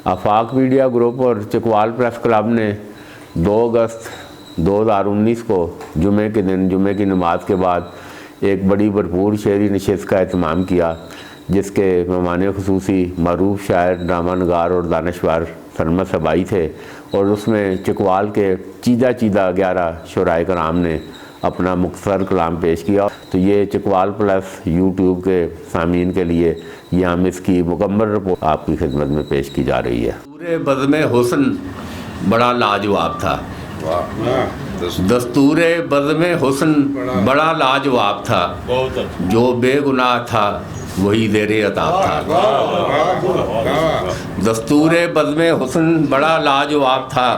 آفاق media group اور Chakwal press club نے 2 اگست 2019 کو جمعے کے دن جمعے کی نماز کے بعد ایک بڑی بھرپور شعری نشست کا اہتمام کیا، جس کے مہمان خصوصی معروف شاعر، ڈرامہ نگار اور دانشور سرمد صبائی تھے، اور اس میں چکوال کے چیدہ 11 شعراء کرام نے اپنا مختصر کلام پیش کیا۔ تو یہ چکوال پلس یوٹیوب کے سامعین کے لیے یہ ہم اس کی مکمل رپورٹ آپ کی خدمت میں پیش کی جا رہی ہے۔ پورے بزم حسن بڑا لاجواب تھا، دستور بزم حسن بڑا لاجواب تھا، جو بے گناہ تھا وہی زیر عتاب تھا۔ دستور بزم حسن بڑا لاجواب تھا،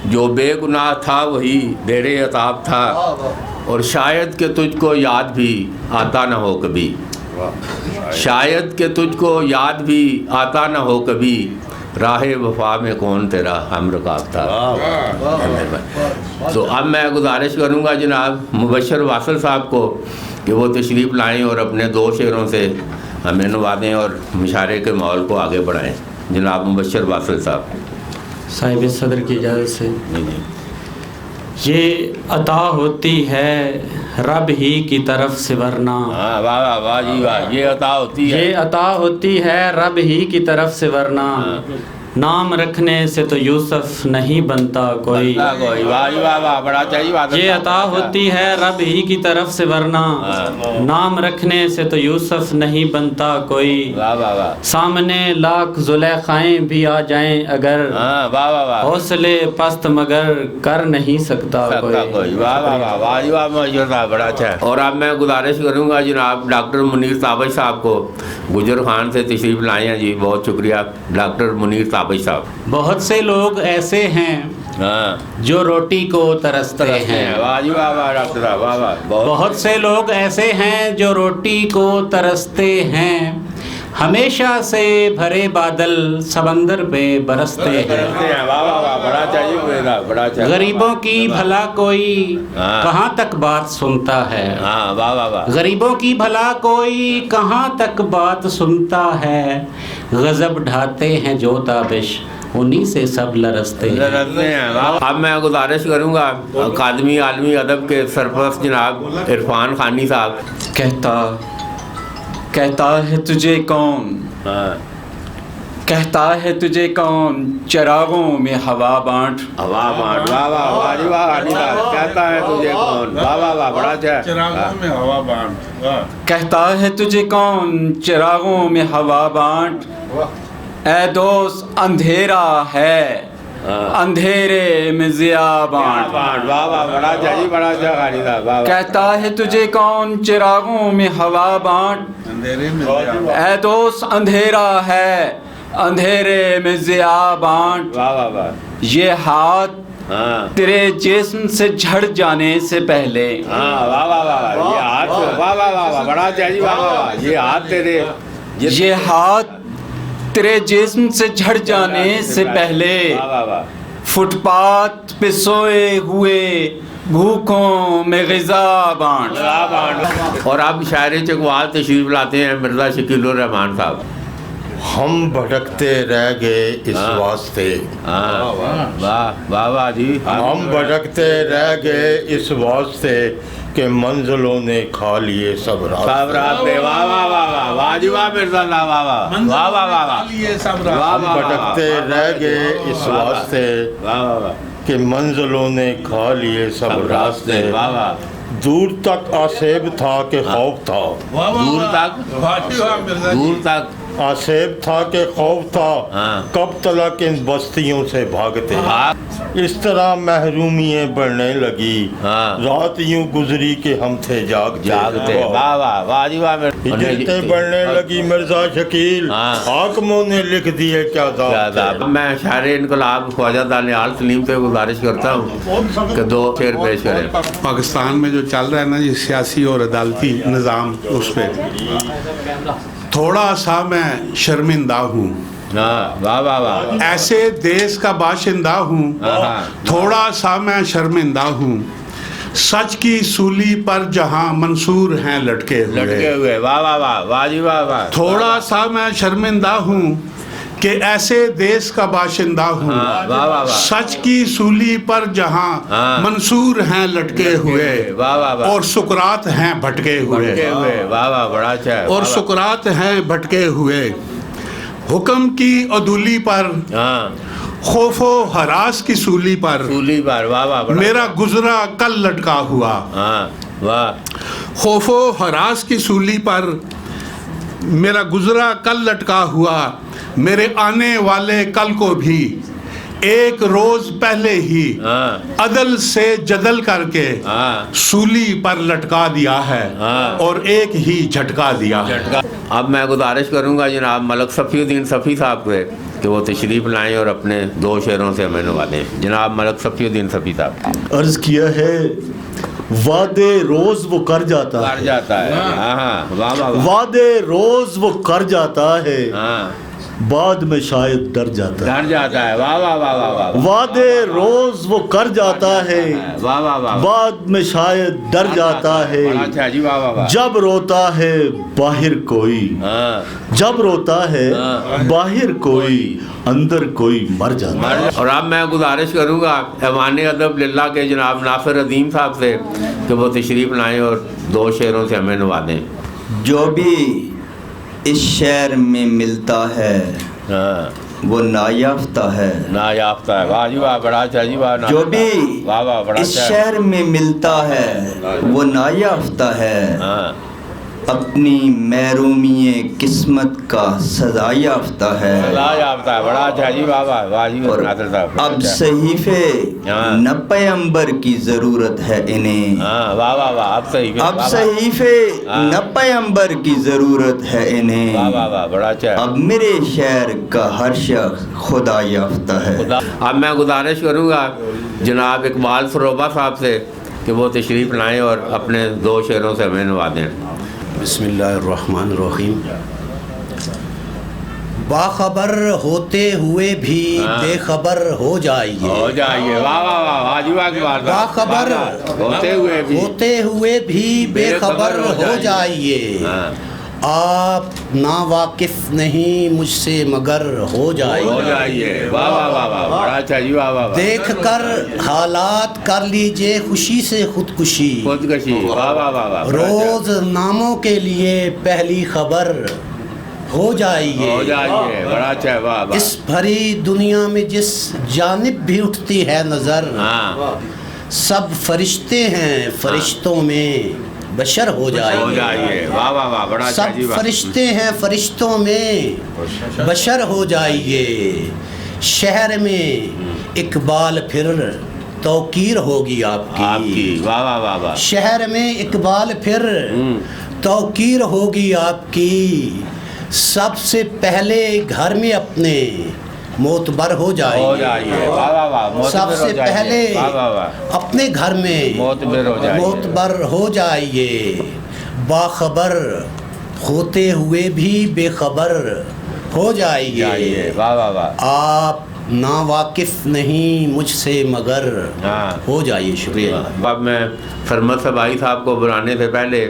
جو بے گناہ تھا وہی زیر عتاب تھا، اور شاید کہ تجھ کو یاد بھی آتا نہ ہو کبھی، شاید کہ تجھ کو یاد بھی آتا نہ ہو کبھی، راہ وفا میں کون تیرا ہم رکاب تھا۔ تو اب میں گزارش کروں گا جناب مبشر واصل صاحب کو کہ وہ تشریف لائیں اور اپنے 2 شعروں سے ہمیں نوازیں اور مشاعرے کے ماحول کو آگے بڑھائیں۔ جناب مبشر واصل صاحب۔ صاحب صدر کی اجازت سے، یہ عطا ہوتی ہے رب ہی کی طرف سے ورنہ، واہ واہ واہ جی واہ، یہ عطا ہوتی ہے، یہ عطا ہوتی ہے رب ہی کی طرف سے ورنہ، نام رکھنے سے تو یوسف نہیں بنتا کوئی، واہ جی واہ واہ، بڑا چاہیے۔ یہ عطا ہوتی ہے رب ہی کی طرف سے ورنہ، نام رکھنے سے تو یوسف نہیں بنتا کوئی، واہ واہ واہ، سامنے لاکھ زلیخائیں بھی آ جائیں اگر، واہ واہ واہ، حوصلے پست مگر کر نہیں سکتا کوئی۔ واہ واہ واہ، واہ جی واہ مبشر صاحب، بڑا اچھا ہے۔ اور اب میں گزارش کروں گا جناب ڈاکٹر منیر تابش صاحب کو، گجر خان سے تشریف لائے ہیں جی، بہت شکریہ ڈاکٹر منیر تابش صاحب۔ بہت سے لوگ ایسے ہیں جو روٹی کو ترستے ہیں، واہ جی واہ واہ ڈاکٹر صاحب، واہ واہ، بہت سے لوگ ایسے ہیں جو روٹی کو ترستے ہیں، ہمیشہ سے بھرے بادل سمندر پہ برستے ہیں، واہ واہ واہ، بڑا چاہیے، بڑا چاہیے۔ غریبوں کی بھلا کوئی کہاں تک بات سنتا ہے، واہ واہ واہ، غریبوں کی بھلا کوئی کہاں تک بات سنتا ہے، غضب ڈھاتے ہیں جو تابش انہی سے سب لرزتے ہیں۔ اب میں گزارش کروں گا اکادمی عالمی ادب کے سرپرست جناب عرفان خانی صاحب۔ کہتا ہے تجھے کون، کہتا ہے تجھے کون، چراغوں میں ہوا بانٹ، ہوا بانٹ، واہ واہ واہ جی واہ، خانی صاحب، کہتا ہے تجھے کون، واہ واہ واہ، بڑا اچھا ہے، چراغوں میں ہوا بانٹ، کہتا ہے تجھے کون، چراغوں میں ہوا بانٹ، اے دوست اندھیرا ہے اندھیرے میں ضیا بانٹ، واہ واہ، بڑا اچھا جی، بڑا اچھا خانی صاحب، واہ واہ۔ کہتا ہے تجھے کون، چراغوں میں ہوا بانٹ، اندھیرے میں اے دوست اندھیرا ہے اندھیرے میں ضیا بانٹ، واہ واہ واہ، یہ ہاتھ تیرے جسم سے جھڑ جانے سے پہلے، واہ واہ واہ، یہ ہاتھ، واہ واہ واہ، بڑا اچھا جی، واہ واہ، یہ ہاتھ تیرے، یہ ہاتھ تیرے جسم سے جھڑ جانے سے پہلے، فٹ پاتھ پہ سوئے ہوئے بھوکوں میں غذا بانٹ۔ اور اب شاعر چکوال تشریف لاتے ہیں مرزا شکیل الرحمان صاحب۔ ہم بھٹکتے رہ گئے اس واسطے، واہ واہ واہ جی، ہم بھٹکتے رہ گئے اس واسطے کہ منزلوں نے کھا لیے سب راستے، واہ واہ واہ واہ، واہ جی واہ مرزا صاحب، واہ واہ واہ واہ واہ، ہم بھٹکتے رہ گئے اس واسطے کہ منزلوں نے کھا لیے سب راستے، دور تک آسیب تھا کہ خوف تھا، دور تک آسیب تھا کہ خوف تھا، کب تلک ان بستیوں سے بھاگتے، اس طرح محرومیاں بڑھنے لگی، رات یوں گزری کہ ہم تھے جاگتے، واہ واہ واہ جی واہ، ہجرتیں بڑھنے لگی مرزا شکیل، حاکموں نے لکھ دیے کیا ذات۔ میں شاعر انقلاب خواجہ دانیال سلیم سے گزارش کرتا ہوں کہ 2 شعر پیش کریں۔ پاکستان میں جو چل رہا ہے نا یہ سیاسی اور عدالتی نظام، اس پہ تھوڑا سا میں شرمندہ ہوں، واہ واہ واہ، ایسے دیس کا باشندہ ہوں، تھوڑا سا میں شرمندہ ہوں، سچ کی سولی پر جہاں منصور ہیں لٹکے ہوئے، واہ واہ واہ، واہ جی واہ واہ، تھوڑا سا میں شرمندہ ہوں، کہ ایسے دیس کا باشندہ ہوں واہ واہ واہ سچ کی سولی پر جہاں منصور ہیں لٹکے ہوئے واہ واہ واہ اور سکرات ہیں بھٹکے بھٹکے ہوئے ہوئے واہ واہ بڑا اچھا ہے اور سکرات ہیں بھٹکے ہوئے حکم کی عدولی پر ہاں خوف و ہراس کی سولی پر سولی پر واہ واہ بڑا میرا گزرا کل لٹکا ہوا ہاں واہ خوف و ہراس کی سولی پر میرا گزرا کل لٹکا ہوا میرے آنے والے کل کو بھی ایک روز پہلے ہی ہاں عدل سے جدل کر کے ہاں سولی پر لٹکا دیا ہے ہاں۔ اور ایک ہی جھٹکا دیا ہے اب میں گزارش کروں گا جناب ملک صفی الدین صفی صاحب سے کہ وہ تشریف لائیں اور اپنے 2 شعروں سے ہمیں نوازیں جناب ملک صفی الدین صفی صاحب عرض کیا ہے وعدے روز وہ کر جاتا کر ہے جاتا ہے ہاں ہاں واہ واہ واہ وعدے روز وہ کر جاتا ہے ہاں بعد میں شاید ڈر جاتا ہے ڈر جاتا ہے واہ واہ واہ واہ واہ وعدے روز وہ کر جاتا ہے واہ واہ واہ بعد میں شاید ڈر جاتا ہے بڑا اچھا جی واہ واہ واہ جب روتا ہے باہر کوئی ہاں جب روتا ہے باہر کوئی اندر کوئی مر جاتا ہے اور اب میں گزارش کروں گا ایوان ادب للہ کے جناب ناصر عظیم صاحب سے کہ وہ تشریف لائیں اور 2 شعروں سے ہمیں نوازیں جو بھی اس شعر میں ملتا ہے ہاں وہ نایافتہ ہے نایافتہ ہے واہ جی واہ بڑا اچھا جی واہ جو بھی واہ واہ بڑا اس اچھا ہے شعر میں ملتا ہے وہ نایافتہ ہے ہاں اپنی محرومی قسمت کا سزا یافتہ ہے نایافتہ ہے بڑا اچھا جی واہ واہ واہ جی اور ناصر صاحب اب صحیفے ہاں۔ نہ پیغمبر کی ضرورت ہے انہیں ہاں واہ واہ واہ اب صحیح اب صحیفے نہ پیغمبر کی ضرورت ہے انہیں واہ واہ واہ بڑا اچھا ہے اب میرے شعر کا ہر شخص خدا یافتہ ہے اب میں گزارش کروں گا جناب اقبال فروبہ صاحب سے کہ وہ تشریف لائیں اور اپنے 2 شعروں سے ہمیں نوازیں بسم اللہ الرحمن الرحیم باخبر ہوتے ہوئے بھی بے خبر ہو جائیے ہو جائیے واہ واہ واہ واہ جی واہ کی بات باخبر ہوتے ہوئے بھی بے خبر ہو جائیے آپ ناواقف نہیں مجھ سے مگر ہو جائیے واہ واہ واہ واہ بڑا اچھا جی واہ واہ دیکھ کر حالات کر لیجئے خوشی سے خودکشی خودکشی واہ واہ واہ واہ روز ناموں کے لیے پہلی خبر ہو جائیے بڑا اچھا ہے واہ واہ اس بھری دنیا میں جس جانب بھی اٹھتی ہے نظر ہاں سب فرشتے ہیں فرشتوں میں بشر ہو جائیے واہ واہ واہ بڑا اچھا سب جی واہ فرشتے ہیں فرشتوں میں بشر ہو جائیے شہر میں اقبال پھر توقیر ہوگی آپ کی واہ واہ واہ واہ شہر میں اقبال پھر توقیر ہوگی آپ کی سب سے پہلے گھر میں اپنے معتبر ہو جائیے سب سے پہلے اپنے گھر میں معتبر ہو جائیے باخبر ہوتے ہوئے بھی بے خبر ہو جائیے آپ ناواقف نہیں مجھ سے مگر ہو جائیے شکریہ اب میں فرمت صبائی صاحب کو بلانے سے پہلے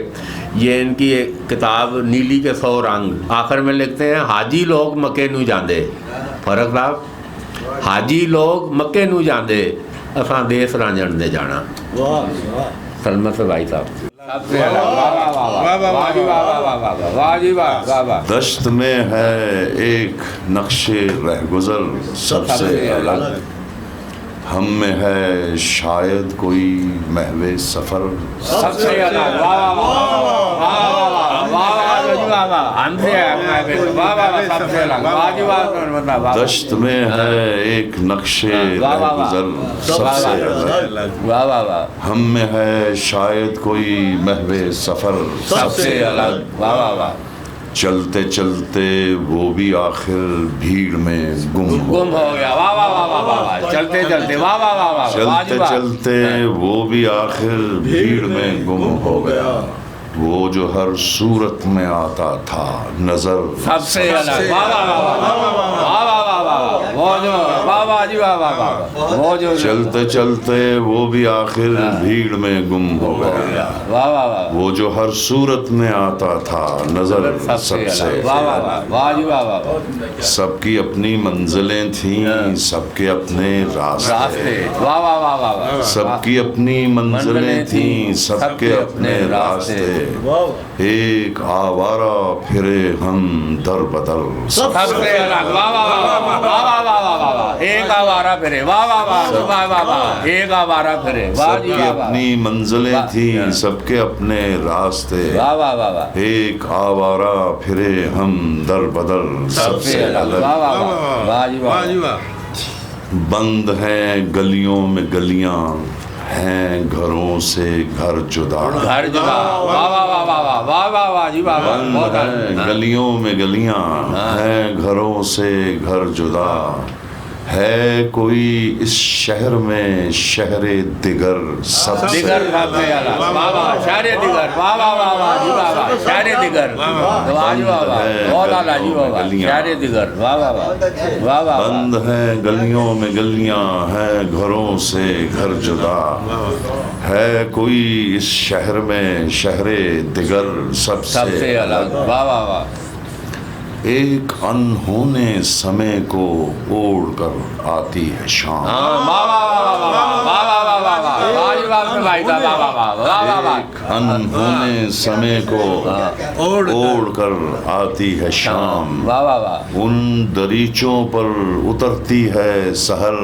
یہ ان کی ایک کتاب نیلی کے 100 رنگ آخر میں لکھتے ہیں حاجی لوگ مکے نو جاندے فرق صاحب حاجی لوگ مکے نو جاندے اساں دیس رانجن دے جانا فرمت صبائی صاحب دشت میں ہے ایک نقش رہگزر سب سے الگ ہم میں ہے شاید کوئی محو سفر سب سے الگ دشت میں ہے ایک نقش رہگزر سب سے الگ ہم میں ہے شاید کوئی محو سفر سب سے الگ چلتے چلتے وہ بھی آخر بھیڑ میں گم ہو گیا چلتے چلتے چلتے چلتے وہ بھی آخر بھیڑ میں گم ہو گیا وہ جو ہر صورت میں آتا تھا نظر سب سے الگ. واہ واہ واہ واہ واہ واہ واہ. وہ جو واہ واہ جی واہ واہ واہ. وہ جو چلتے چلتے وہ بھی آخر بھیڑ میں گم ہو گیا. واہ واہ واہ. وہ جو ہر صورت میں آتا تھا نظر سب سے واہ واہ واہ. واہ جی واہ واہ واہ. سب کی اپنی منزلیں تھیں سب کے اپنے راستے. واہ واہ واہ واہ واہ. سب کی اپنی منزلیں تھیں سب کے اپنے راستے. ایک آوارہ پھرے ہم در بدر سب سے الگ. واہ واہ واہ واہ واہ واہ واہ واہ. ایک آوارہ پھرے. واہ واہ واہ واہ واہ واہ. ایک آوارہ پھرے. واہ سب جی کی واہ واہ. اپنی منزلیں تھیں سب کے اپنے راستے. واہ واہ واہ واہ. ایک آوارہ پھرے ہم در بدر سب سے الگ. واہ واہ واہ. واہ جی واہ. بند ہیں گلیوں میں گلیاں ہیں گھروں سے گھر جدا. گھر جدا. واہ واہ واہ واہ واہ واہ واہ جی واہ واہ. بند ہیں گلیوں میں گلیاں ہیں گھروں سے گھر جدا. ہے کوئی اس شہر میں شہر دیگر سب سے دیگر. سب سے الگ. واہ واہ. شہر دیگر. واہ واہ واہ واہ جی واہ واہ. شہر دیگر. واہ جی واہ واہ. بہت اعلیٰ جی واہ واہ. شہر دیگر. واہ واہ واہ. واہ واہ. بند ہیں گلیوں میں گلیاں ہیں گھروں سے گھر جدا. ہے کوئی اس شہر میں شہر دیگر سب سے الگ. واہ واہ واہ. ایک انہونے سمے کو اوڑھ کر آتی ہے شام. واہ واہ واہ واہ واہ. واہ واہ واہ واہ واہ. واہ جی واہ بھائی صاحب. واہ واہ واہ. واہ واہ واہ. ایک انہونے سمے کو اوڑھ کر آتی ہے شام. واہ واہ واہ. ان دریچوں پر اترتی ہے سحر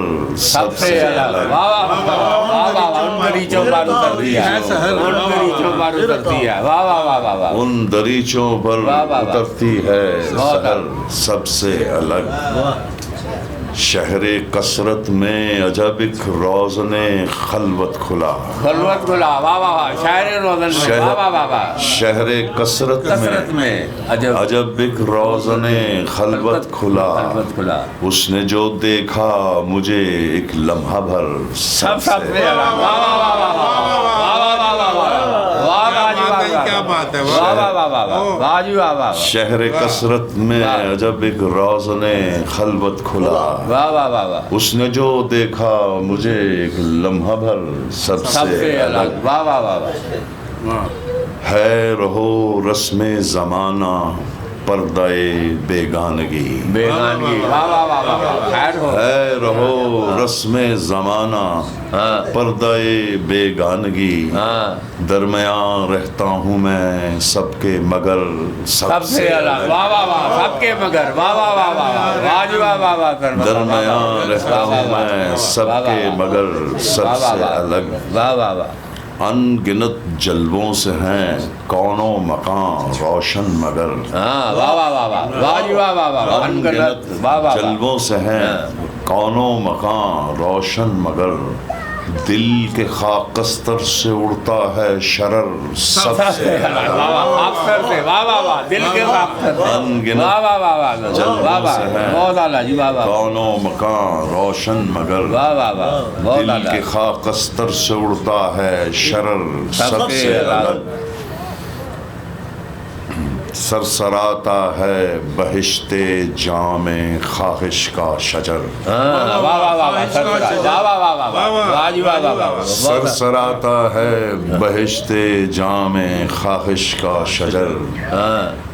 سب سے الگ. واہ واہ واہ واہ. ان دریچوں پر اترتی ہے. ان دریچوں پر اترتی ہے. واہ واہ واہ واہ واہ. ان دریچوں پر اترتی ہے سحر سب سے الگ. شہر کثرت میں عجب ایک روزن خلوت کھلا. خلوت کھلا. واہ واہ واہ. شہر روزن میں. واہ واہ واہ واہ. شہر کثرت میں عجب ایک روزن خلوت کھلا. اس نے جو دیکھا مجھے ایک لمحہ بھر سب سے الگ. واہ واہ واہ واہ واہ. کیا بات ہے. واہ واہ واہ واہ. واہ جی واہ واہ. شہر کثرت میں عجب ایک روزن خلوت کھلا. واہ واہ واہ واہ. اس نے جو دیکھا مجھے ایک لمحہ بھر سب سے الگ. واہ واہ واہ واہ. ہے رہو رسم زمانہ پردہ بیگانگی. بیگانگی. واہ واہ واہ واہ. خیر ہو. ہے رہو رسم زمانہ پردہ بیگانگی. درمیان رہتا ہوں میں سب کے مگر سب سے الگ. واہ واہ واہ. سب کے مگر. واہ واہ واہ واہ. واہ جی واہ واہ واہ. درمیان رہتا ہوں میں سب کے مگر سب سے الگ. واہ واہ واہ. ان گنت جلووں سے ہیں کون و مکان روشن مگر. واہ واہ واہ واہ. واہ جی واہ واہ واہ. ان گنت جلووں سے ہیں کون و مکان روشن مگر. دل کے خاکستر سے اڑتا ہے شرر سب سے الگ. خاکستر سے. واہ واہ واہ. دل کے خاکستر. ان گنت واہ واہ واہ واہ. جلووں سے ہیں بہت اعلیٰ جی. واہ واہ. کون و مکان روشن مگر. واہ واہ واہ. بہت دل اعلیٰ. کے خاکستر سے اڑتا ہے شرر سب سے الگ. سرسراتا ہے بہشت جام خواہش کا شجر. واہ واہ واہ واہ. واہ واہ واہ واہ. واہ جی واہ واہ واہ. سرسراتا ہے بہشت جام خواہش کا شجر.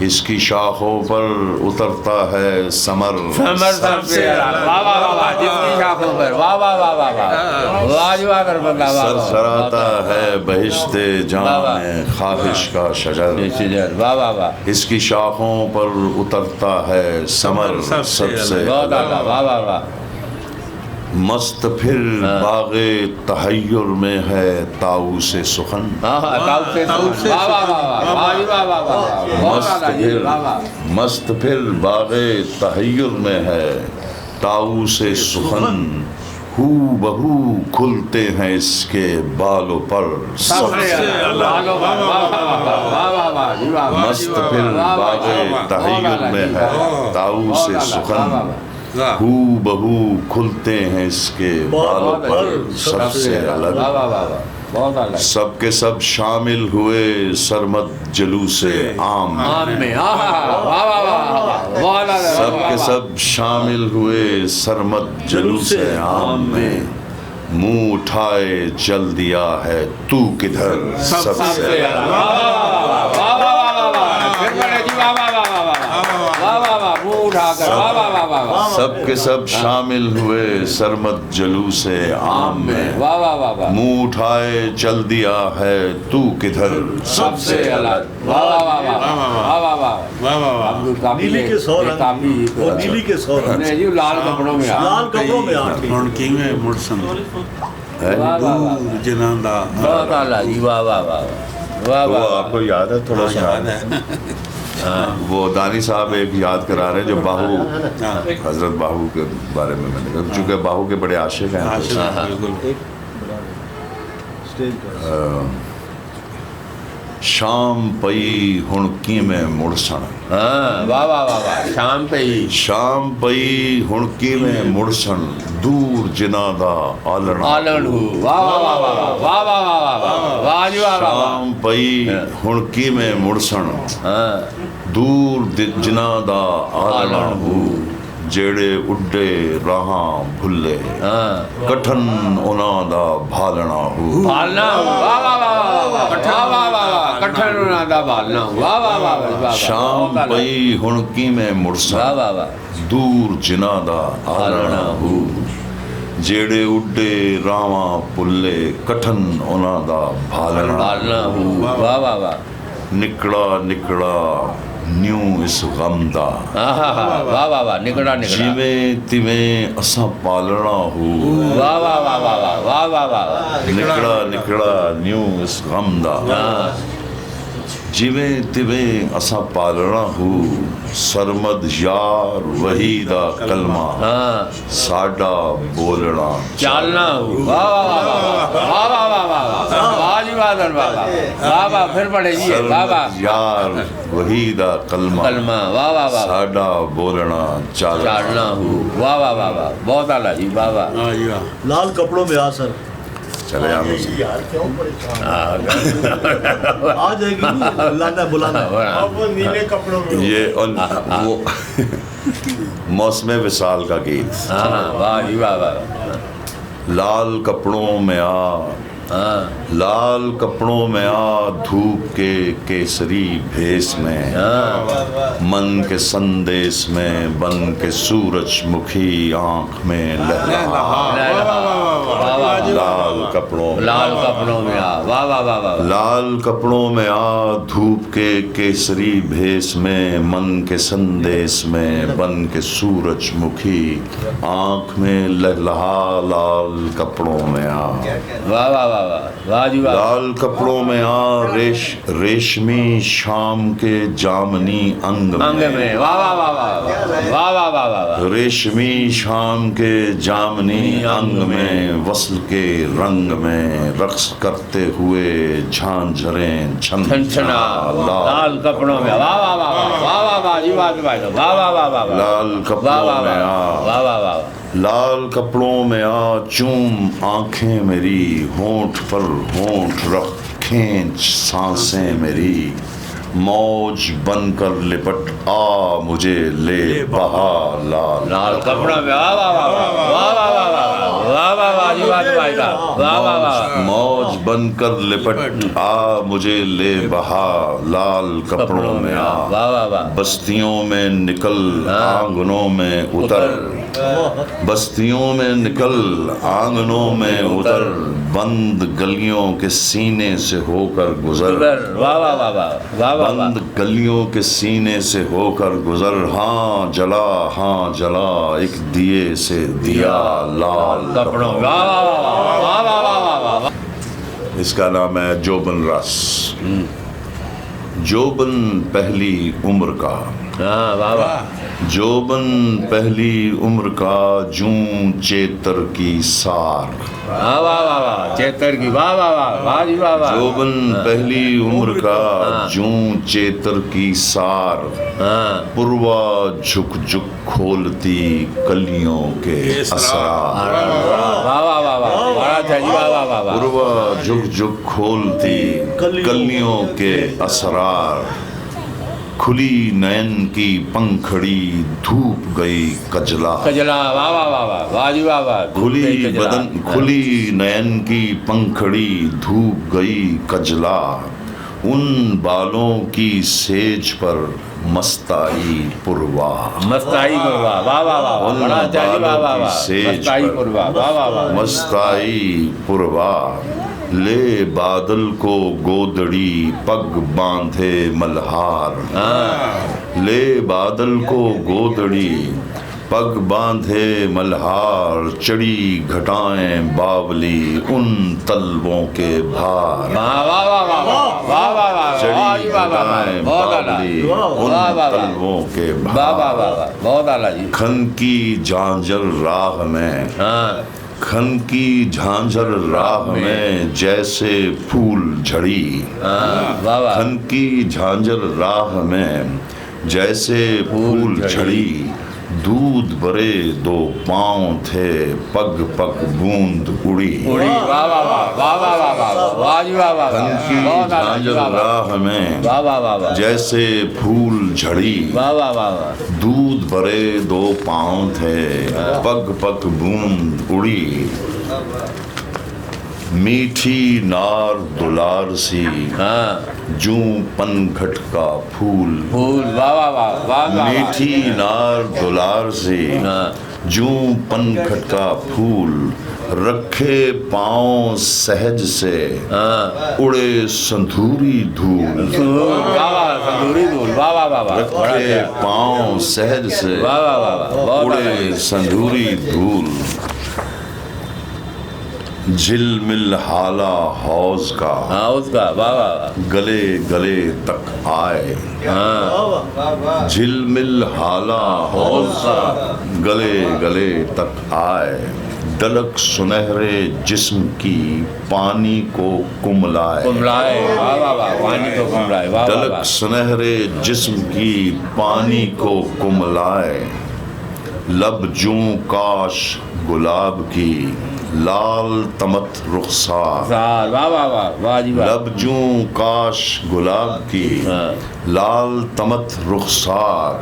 اس کی شاخوں پر اترتا ہے ثمر سب سے الگ. واہ واہ واہ واہ. جس کی شاخوں پر. واہ واہ واہ واہ واہ. واہ جی واہ کر بندہ. سرسراتا ہے بہشت جام خواہش کا شجر. واہ واہ واہ. اس کی شاخوں پر اترتا ہے ثمر سب سے بہت اعلیٰ. واہ واہ واہ. مست پھر باغ تحیر میں ہے طاؤس سخن. مست پھر باغ تحیر میں ہے طاؤس سخن. ہو بہو کھلتے ہیں اس کے بالوں پر سب سے مست پھر باغ تحیر میں ہے طاؤس سخن. ہو بہو کھلتے ہیں اس کے بالوں پر سب سے الگ. بہت اعلیٰ. سب کے سب شامل ہوئے سرمد جلوس عام میں. عام میں واہ واہ واہ بہت اعلیٰ. سب کے سب شامل ہوئے سرمد جلوس عام میں. منہ اٹھائے چل دیا ہے تو کدھر سب سے. سب کے سب شامل ہوئے سرمد جلوس عام میں. منہ اٹھائے چل دیا ہے تو کدھر سب سے الگ. نیلی کے سور وہ نیلی کے سور لال کپڑوں میں لال کپڑوں میں کی میں مرسن جناندہ. بہت اعلیٰ جی. واہ واہ واہ واہ وہ واہ. آپ کو یاد ہے تھوڑا سا وہ دانی صاحب ایک یاد کرا رہے ہیں جو باہو حضرت باہو کے بارے میں نے کہا چونکہ باہو کے بڑے عاشق ہیں. شام پئی ہن کیویں مڑسن. ہاں واہ واہ واہ واہ. شام پہ ہی شام پئی ہن کیویں مڑسن دور جناں دا آلن. آلن ہو. واہ واہ واہ واہ واہ واہ واہ واہ واہ جی واہ واہ. شام پئی ہن کیویں مڑسن ہاں دور جناں دا آلن ہو. جیڑے اڈے راہاں بھلے کٹھن انہاں دا بھالنا ہو. بھالنا ہو. واہ واہ واہ واہ. کٹھن واہ واہ واہ. کٹھن انہاں دا بھالنا ہو. واہ واہ واہ واہ. شام پئی ہن کیویں واہ مڑسن واہ واہ. دور جناں دا آلنا ہو. جیڑے اڈے راواں پلے کٹھن انہاں دا بھالنا بھالنا ہو. واہ واہ واہ. نکڑا نکڑا نیوں اس غم دا. واہ واہ واہ. نکڑا نکڑا. جیویں تیویں اساں پالنا ہو. واہ واہ واہ واہ واہ واہ واہ واہ. نکڑا نکڑا نیوں اس غم دا. جیویں تیویں اساں پالنا ہو. سرمد یار وہی دا کلمہ ساڈا بولنا چالنا ہو. واہ واہ واہ واہ واہ واہ واہ. واہ جی واہ در واہ واہ. واہ واہ. پھر پڑھے جی. واہ واہ. سرمد یار وہی دا کلمہ کلمہ. واہ واہ واہ. ساڈا بولنا چالنا ہو. واہ واہ واہ واہ. بہت اعلیٰ جی. واہ واہ. لال کپڑوں میں آ سر چلے آ جائے گی لانا بلانا. یہ وہ موسم وصال کا گیت. واہ جی واہ واہ. لال کپڑوں میں آ لال کپڑوں میں آ دھوپ کے کیسری بھیس میں. من کے سندیس میں بن کے سورج مکھی آنکھ میں لال کپڑوں لال کپڑوں میں آ. واہ واہ واہ واہ. لال کپڑوں میں آ دھوپ کے کیسری بھیس میں من کے سندیس میں بن کے سورج مکھی آنکھ میں لہلہا. لال کپڑوں میں آ. واہ واہ واہ. لال کپڑوں میں آ ریشمی شام کے جامنی انگ میں. واہ واہ واہ واہ. واہ واہ واہ واہ. ریشمی شام کے جامنی انگ میں وصل کے رنگ میں رقص کرتے ہوئے جھانجھریں چھنچھنا. لال کپڑوں میں. واہ واہ واہ واہ. واہ واہ واہ جی واہ واہ واہ واہ واہ. لال کپڑوں میں آ. واہ واہ واہ. لال کپڑوں میں آ چوم آنکھیں میری ہونٹ پر ہونٹ رکھ کھینچ سانسیں میری. موج بن کر لپٹ آ مجھے لے بہا. لال لال کپڑوں میں. واہ واہ واہ واہ واہ واہ واہ. واہ واہ واہ جی واہ واہ واہ. موج بن کر لپٹ آ مجھے لے بہا. لال کپڑوں میں آ. واہ واہ واہ. بستیوں میں نکل آنگنوں میں اتر. بستیوں میں نکل آنگنوں میں اتر. بند گلیوں کے سینے سے ہو کر گزر. واہ واہ واہ واہ. واہ واہ. بند گلیوں کے سینے سے ہو کر گزر. ہاں جلا ایک دیے سے دیا. لال کپڑوں. واہ واہ واہ واہ واہ واہ واہ. اس کا نام ہے جوبن رس. جوبن پہلی عمر کا ہاں واہ واہ جوبن پہلی عمر کا جوں چیتر کی سار واہ واہ واہ واہ چیتر کی واہ واہ واہ واہ جی واہ واہ جوبن پہلی عمر کا جوں چیتر کی سار ہاں پروا جھک جھک کھولتی کلیوں کے اسرار واہ واہ واہ واہ بڑا اچھا جی واہ واہ واہ واہ پروا جھک جھک کھولتی کلیوں کے اسرار کھلی نین کی پنکھڑی دھوپ گئی کجلا کجلا واہ واہ واہ واہ واہ جی واہ واہ کھلی بدن کھلی نین کی پنکھڑی دھوپ گئی کجلا ان بالوں کی سیج پر مستائی پروا مستائی پروا واہ واہ واہ ان بڑا اچھا جی واہ واہ بالوں کی واہ سیج مستائی پر پروا واہ واہ واہ مستائی پروا لے بادل کو گودڑی پگ باندھے ملہار لے بادل کو گودڑی پگ باندھے ملہار چڑی گھٹائیں باولی ان تلووں کے بھار واہ واہ واہ واہ واہ واہ واہ واہ چڑی گھٹائیں باولی ان تلووں کے واہ واہ بھار واہ واہ بہت اعلیٰ جی کھن کی جھانجھر راہ میں ہاں کھن کی جھانجھر راہ میں جیسے پھول جھڑی واہ واہ کھن کی جھانجھر راہ میں جیسے پھول جھڑی دودھ بھرے دو پاؤں تھے پگ پگ بوند اڑی اڑی واہ واہ واہ واہ واہ واہ واہ واہ جی واہ واہ کھن کی بہت اعلیٰ جی جھانجھر واہ واہ راہ میں واہ واہ واہ واہ جیسے پھول جھڑی واہ واہ واہ واہ دودھ بھرے دو پاؤں تھے پگ پگ بوند اڑی میٹھی نار دلار سی ہاں جوں پن گھٹ کا پھول پھول واہ واہ واہ واہ واہ میٹھی نار دلار سی ہاں جوں پن گھٹ کا پھول رکھے پاؤں سہج سے ہاں اڑے سندھوری دھول واہ واہ سندوری دھول واہ واہ واہ واہ بڑا رکھے اچھا پاؤں سہج سے واہ واہ واہ واہ بہت اعلیٰ اڑے سندھوری دھول جھل مل حالہ حوض کا ہاں اس کا واہ واہ واہ گلے گلے تک آئے ہاں جھل مل حالہ حوض کا گلے گلے تک آئے ڈلک سنہرے جسم کی پانی کو کملائے کملائے واہ واہ واہ پانی کو کملائے واہ واہ ڈلک واہ سنہرے جسم کی پانی کو کملائے لب جوں کاش گلاب کی لال تمت رخسار واہ واہ واہ واہ جی واہ لب جوں کاش گلاب کی لال تمت رخسار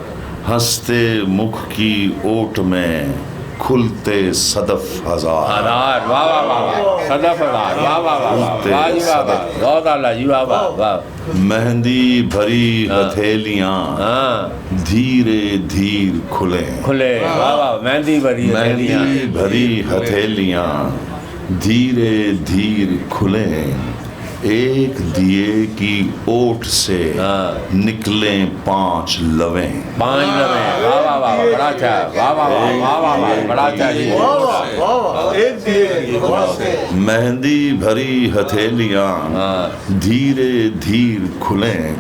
ہنستے مکھ کی اوٹ میں کھلتے صدف ہزار ہزار واہ واہ واہ واہ صدف ہزار واہ واہ واہ واہ واہ جی واہ واہ بہت اعلیٰ جی واہ واہ واہ مہندی بھری ہتھیلیاں ہاں دھیرے دھیر کھلے کھلے واہ واہ مہندی بھری مہندی بھری ہتھیلیاں دھیرے دھیر کھلے ایک دیے کی اوٹ سے نکلیں 5 لویں 5 لویں واہ واہ واہ بڑا اچھا واہ واہ واہ واہ واہ واہ بڑا اچھا جی مہندی بھری ہتھیلیاں دھیرے دھیر کھلیں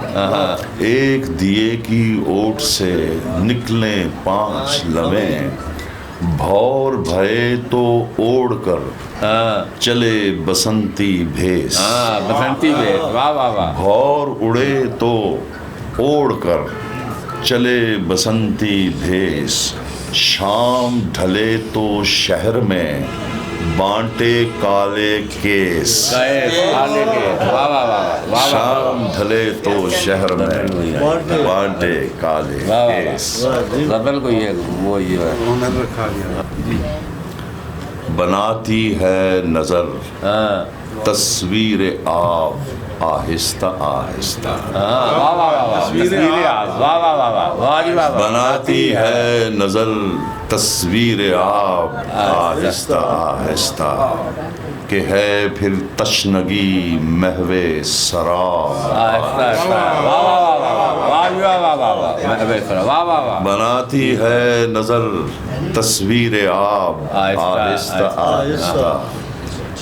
ایک دیے کی اوٹ سے نکلیں 5 لویں بھور بھئے تو اوڑ کر چلے بسنتی بھیس بسنتی بھیس واہ واہ واہ بھور اڑے تو اوڑ کر چلے بسنتی بھیس شام ڈھلے تو شہر میں بانٹے کالے کیس شام ڈھلے تو شہر میں بانٹے کالے کیس غزل کو یہ وہ بناتی ہے نظر تصویر آپ آہستہ آہستہ بناتی ہے نظر تصویر آپ آہستہ آہستہ کہ ہے پھر تشنگی محو سراب بناتی ہے نظر تصویر آپ آہستہ آہستہ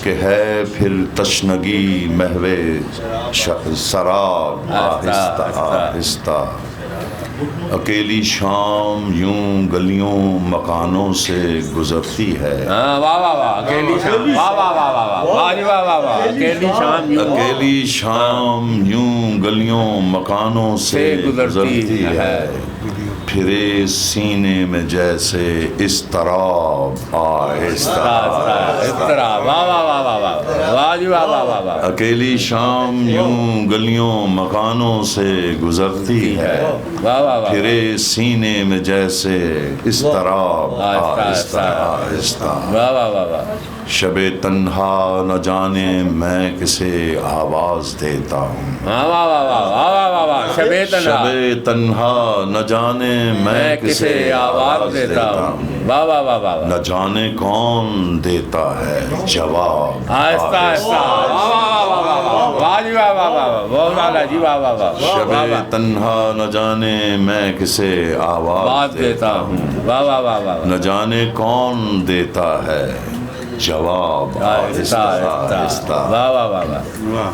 کہ ہے پھر تشنگی محو سراب آہستہ آہستہ اکیلی شام یوں گلیوں مکانوں سے گزرتی ہے. واہ واہ واہ اکیلی شام واہ واہ واہ واہ واہ جی واہ واہ واہ اکیلی شام یوں اکیلی شام یوں گلیوں مکانوں سے گزرتی ہے. پھرے سینے میں جیسے اضطراب آہستہ اضطراب واہ واہ واہ واہ واہ واہ جی واہ واہ واہ واہ. اکیلی شام یوں گلیوں مکانوں سے گزرتی ہے. واہ واہ واہ پھرے سینے میں جیسے اضطراب آہستہ آہستہ. واہ واہ واہ واہ. شب تنہا نہ جانے میں کسے آواز دیتا ہوں. واہ واہ واہ واہ واہ واہ واہ. شب تنہا شب تنہا نہ جانے میں کسے آواز دیتا ہوں. واہ واہ واہ واہ. نہ جانے کون دیتا ہے جواب آہستہ آہستہ واہ واہ واہ واہ واہ واہ جی واہ واہ واہ بہت اعلیٰ جی واہ واہ واہ. شب تنہا نہ جانے میں کسے آواز دیتا ہوں. واہ واہ واہ واہ. نہ جانے کون دیتا ہے جواب آہستہ آہستہ. واہ واہ واہ واہ.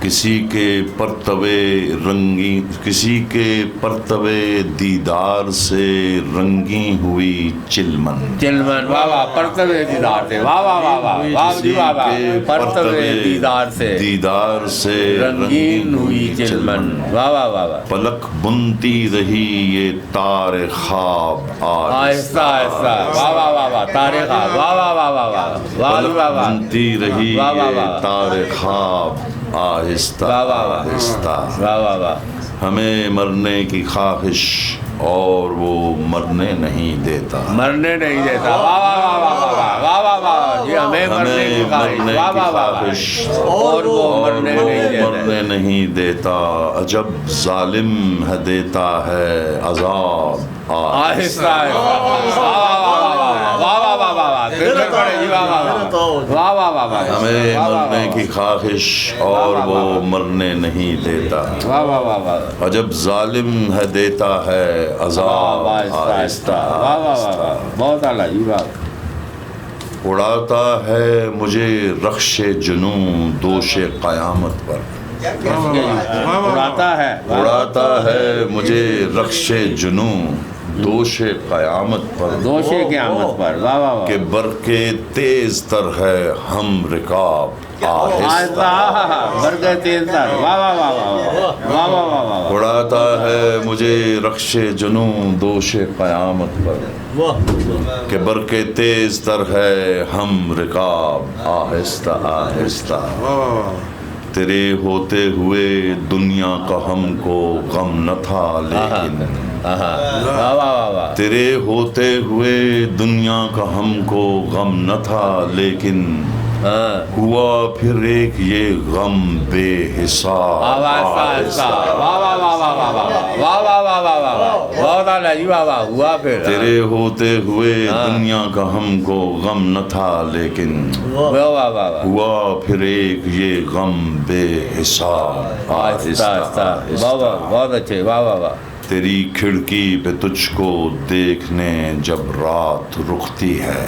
کسی کے پرتوے رنگی کسی کے پرتوے دیدار سے رنگی ہوئی چلمن. چلمن واہ واہ. پرتوے دیدار سے واہ واہ واہ واہ واہ جی واہ واہ. پرتوے دیدار سے رنگین ہوئی چلمن. واہ واہ واہ واہ. پلک بنتی رہی یہ تار خواب آہستہ آہستہ. واہ واہ واہ واہ. تارے خواب واہ واہ واہ واہ واہ واہ جی واہ واہ. بنتی رہی یہ تار خواب آہستہ آہستہ. واہ واہ واہ. ہمیں مرنے کی خواہش اور وہ مرنے نہیں دیتا. مرنے نہیں دیتا. واہ واہ واہ واہ واہ واہ واہ واہ. جی ہمیں مرنے کی خواہش اور وہ مرنے نہیں دیتا. عجب ظالم ہے دیتا ہے عذاب آہستہ آہستہ. واہ واہ واہ واہ. ہمیں مرنے کی خواہش اور وہ مرنے نہیں دیتا. واہ واہ واہ واہ. عجب ظالم ہے دیتا ہے عذاب آہستہ. واہ واہ واہ واہ. بہت اعلیٰ جی واہ. اڑاتا ہے مجھے رخش جنوں دوش قیامت پر. اڑاتا ہے مجھے رخش جنوں دوش قیامت پر. دوش قیامت پر. واہ واہ واہ. کہ برقے تیز تر ہے ہم رکاب آہستہ. برقے تیز تر. واہ واہ واہ واہ واہ واہ واہ. اڑاتا ہے مجھے رخش جنوں دوش قیامت پر. کہ برقے تیز تر ہے ہم رکاب آہستہ آہستہ. تیرے ہوتے ہوئے دنیا کا ہم کو غم نہ تھا لیکن تیرے ہوتے ہوئے دنیا کا ہم کو غم نہ تھا لیکن ہوا پھر ایک یہ غم بے حساب. تیرے ہوتے ہوئے دنیا کا ہم کو غم نہ تھا لیکن ہوا پھر ایک یہ غم بے حساب آہستہ. بہت اچھے. واہ واہ واہ. تیری کھڑکی پہ تجھ کو دیکھنے جب رات رکتی ہے.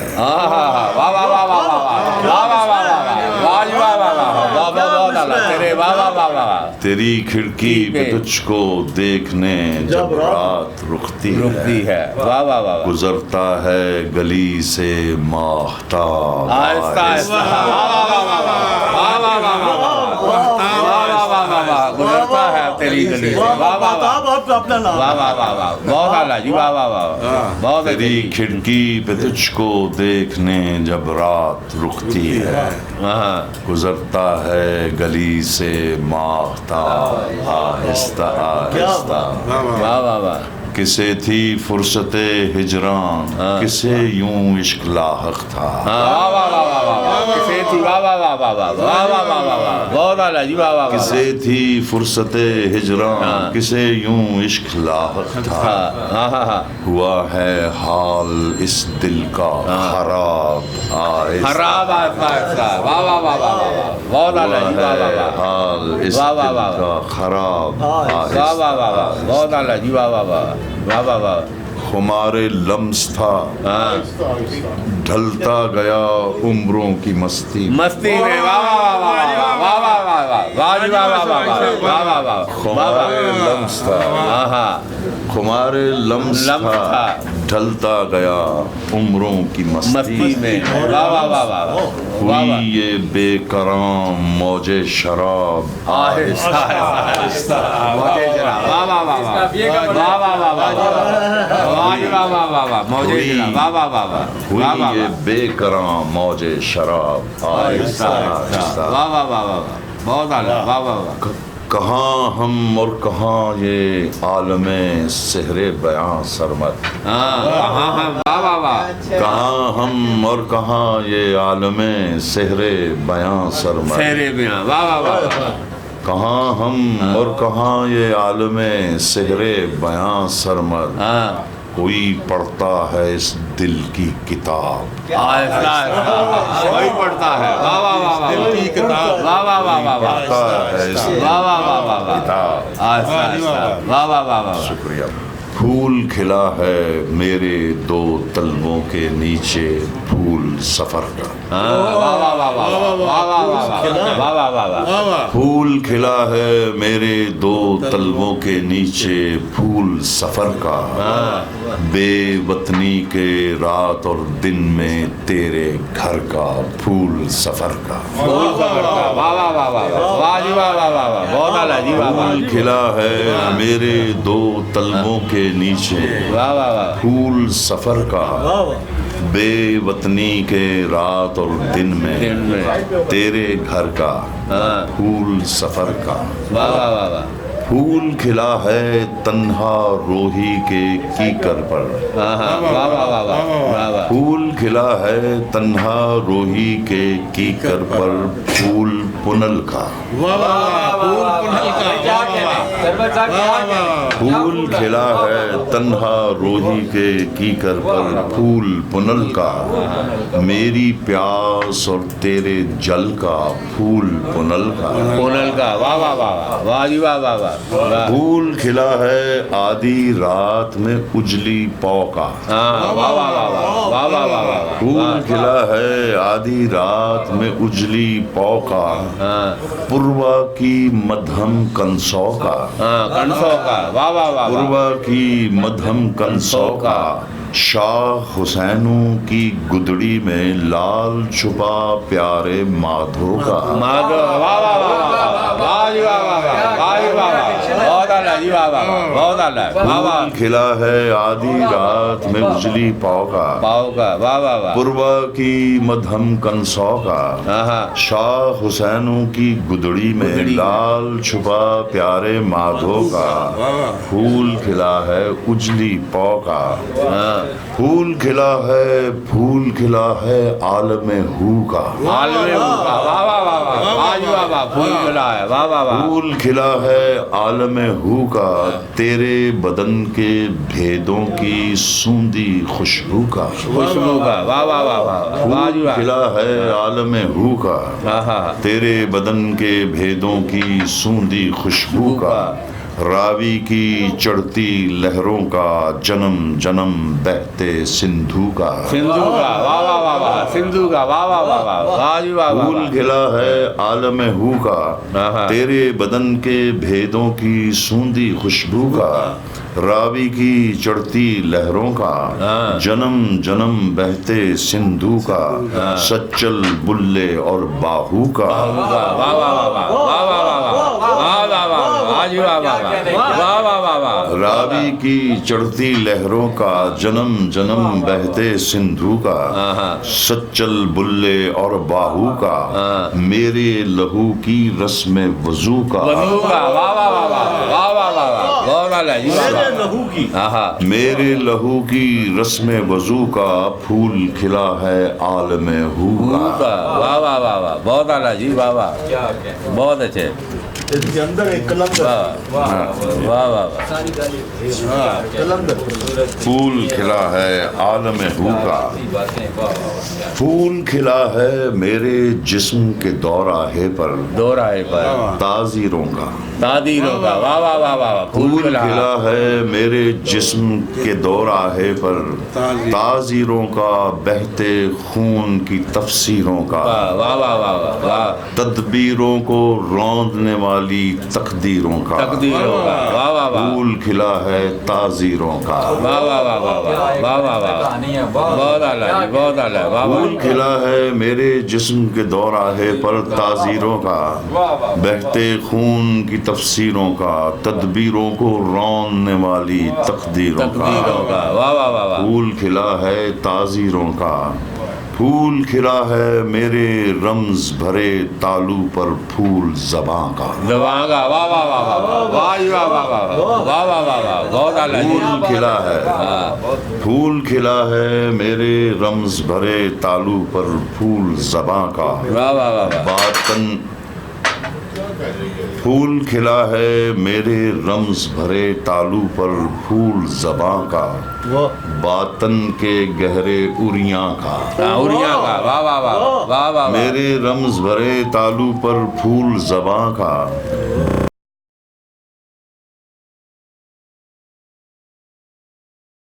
تیری کھڑکی پہ تجھ کو دیکھنے جب رات رکتی ہے. گزرتا ہے گلی سے ماہتاب. گزرتا ہے تیری گلی سے. بہت اعلیٰ جی. واہ واہ واہ. تیری کھڑکی پہ تجھ کو دیکھنے جب رات رکتی ہے. گزرتا ہے گلی سے ماہتاب آہستہ آہستہ. واہ واہ واہ. کسے تھی فرصت ہجران کسے یوں عشق لاحق تھا. کسے تھی. واہ واہ واہ واہ واہ واہ واہ واہ. بہت اعلیٰ جی. واہ واہ. کسے تھی فرصت ہجران کسے یوں عشق لاحق تھا. ہوا ہے حال اس دل کا خراب خراب آہستہ. واہ واہ واہ واہ. بہت اعلیٰ جی. واہ واہ واہ. حال اس دل کا خراب واہ واہ واہ. بہت اعلیٰ جی. واہ واہ واہ. واہ واہ واہ. خمار لمس تھا ڈھلتا گیا عمروں کی مستی مستی میں واہ واہ واہ واہ واہ واہ واہ واہ واہ واہ واہ واہ واہ خمار لمس تھا خمار لمس تھا ڈھلتا گیا عمروں کی مستی میں واہ واہ واہ واہ ہوئی یہ بے کرام موج شراب آہستہ آہستہ موجے جناب واہ واہ واہ واہ واہ واہ واہ واہ واہ واہ واہ موجے جناب واہ واہ واہ واہ ہوئی یہ بے کرام موج شراب آہستہ آہستہ واہ واہ واہ واہ بہت اعلیٰ واہ واہ واہ کہاں ہم اور کہاں یہ عالم سحر بیاں سرمد کہاں ہم واہ واہ واہ کہاں ہم اور کہاں یہ عالم سحر بیاں سرمد سہرے بیاں واہ واہ واہ کہاں ہم اور کہاں یہ عالم سحر بیاں سرمد کوئی پڑھتا ہے اس دل کی کتاب آہستہ آہستہ کوئی پڑھتا ہے واہ واہ واہ واہ دل کی کتاب واہ واہ واہ واہ واہ پڑھتا ہے اس دل واہ واہ واہ واہ واہ کتاب آہستہ آہستہ واہ واہ واہ واہ شکریہ پھول کھلا ہے میرے دو طلبوں کے نیچے پھول سفر کا واہ واہ واہ واہ واہ واہ واہ واہ واہ پھول کھلا ہے میرے دو طلبوں کے نیچے پھول سفر کا بے وطنی کے رات اور دن میں تیرے گھر کا پھول سفر کا پھول سفر کا واہ واہ واہ واہ واہ جی واہ واہ واہ واہ بہت اعلیٰ جی واہ واہ پھول کھلا ہے میرے دو طلبوں کے نیچے واہ واہ واہ پھول سفر کا بے وطنی کے رات اور دن میں تیرے گھر کا پھول سفر کا واہ واہ واہ واہ پھول کھلا ہے تنہا روحی کے کیکر پر واہ واہ واہ واہ واہ پھول کھلا ہے تنہا روحی کے کیکر پر پھول پنل کا پھول کھلا ہے تنہا روحی کے کیکر پر پھول پنل کا میری پیاس اور تیرے جل کا پھول پنل کا پونل کا واہ واہ واہ واہ جی واہ واہ واہ پھول کھلا ہے آدھی رات میں اجلی پو کا واہ واہ واہ واہ واہ واہ واہ پھول کھلا ہے آدھی رات میں اجلی پو کا پوروا کی مدھم کنسو کا کنسو کا واہ واہ واہ پوروا کی مدھم کنسو کا شاہ حسینوں کی گدڑی میں لال چھپا پیارے مادھو کا مادھو واہ واہ واہ واہ جی واہ واہ واہ جی واہ واہ بہت اعلیٰ جی واہ واہ بہت اعلیٰ واہ واہ پھول کھلا ہے آدھی رات میں اجلی پاؤ کا پاؤ کا واہ واہ واہ پوروا کی مدھم کنسو کا شاہ حسینوں کی گدڑی میں لال چھپا پیارے مادھو کا پھول کھلا ہے اجلی پاؤ کا پھول کھلا ہے عالم ہو کا عالم ہو کا واہ واہ واہ واہ جی واہ واہ پھول کھلا ہے واہ واہ واہ پھول کھلا ہے عالم ہو کا تیرے بدن کے بھیدوں کی سوندی خوشبو کا خوشبو کا واہ واہ واہ واہ واہ جی پھول واہ کھلا ہے عالم ہو کا تیرے بدن کے بھیدوں کی سوندی خوشبو کا راوی کی چڑھتی لہروں کا جنم جنم بہتے سندھو کا سندھو کا واہ واہ واہ واہ سندھو کا واہ واہ واہ واہ واہ جی واہ واہ پھول کھلا ہے عالم ہو کا تیرے بدن کے بھیدوں کی سوندی خوشبو کا راوی کی چڑھتی لہروں کا جنم جنم بہتے سندھو کا سچل بلے اور باہو کا واہ واہ واہ واہ واہ واہ واہ واہ واہ واہ واہ جی واہ واہ واہ واہ واہ واہ راوی کی چڑھتی لہروں کا جنم جنم بہتے سندھو کا سچل بلے اور باہو کا میرے لہو کی رسم وضو کا وضو کا واہ واہ واہ واہ واہ واہ واہ بہت اعلیٰ جی واہ واہ میرے لہو کی رسم وضو کا پھول کھلا ہے عالم ہو کا واہ واہ واہ واہ بہت اعلیٰ جی واہ واہ بہت اچھے اس کے اندر ایک کلندر واہ واہ کلندر پھول کھلا ہے عالم ہو کا، پھول کھلا ہے میرے جسم کے دوراہے پر، دوراہے پر تازیروں کا، تادیروں کا، واہ واہ واہ واہ، پھول کھلا ہے میرے جسم کے دوراہے پر، تازیروں کا، بہتے خون کی تفسیروں کا، واہ واہ واہ واہ، تدبیروں کو روندنے والی تقدیروں کا، تقدیروں کا، واہ واہ واہ، پھول کھلا ہے تازیروں کا، واہ واہ واہ واہ واہ واہ واہ، بہت اعلیٰ جی، بہت اعلیٰ، واہ پھول واہ، کھلا ہے میرے جسم کے دوراہے پر، تازیروں کا، بہتے خون کی تفسیروں کا، تدبیروں کو روندنے والی تقدیروں تقدیروں کا، کا، واہ واہ واہ واہ، پھول کھلا ہے تازیروں کا، پھول کھلا ہے میرے رمز بھرے تالو پر، پھول زباں کا، زباں کا، واہ واہ واہ واہ، واہ جی واہ واہ واہ، واہ واہ واہ واہ، بہت اعلیٰ جی، پھول کھلا ہے، پھول کھلا ہے میرے رمز بھرے تالو پر، پھول زباں کا، واہ واہ واہ واہ، باطن پھول کھلا ہے میرے رمز بھرے تالو پر، پھول زباں کا، باطن کے گہرے اریاں کا، اریاں کا، واہ واہ واہ واہ واہ، میرے رمز بھرے تالو پر، پھول زباں کا،